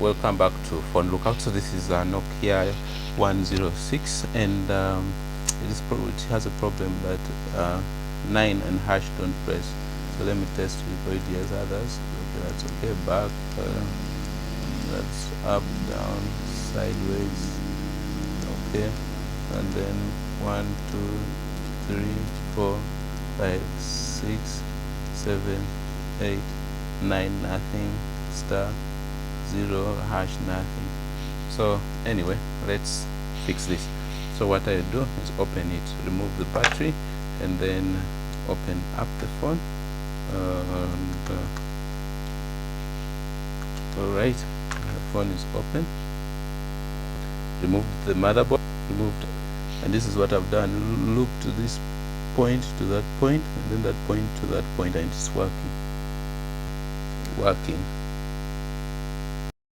Welcome back to Phone Lookout. So this is a Nokia 106, and it has a problem that 9 and hash don't press. So let me test with previous others. Okay, that's okay. Back, that's up, down, sideways. Okay, and then 1, 2, 3, 4, 5, 6, 7, 8, 9, nothing, star, 0, hash, nothing. So anyway, let's fix this. So what I do is open it, remove the battery, and then open up the phone. Alright, the phone is open. Remove the motherboard, removed, and this is what I've done. Loop to this point, to that point, and then that point to that point, and it's working.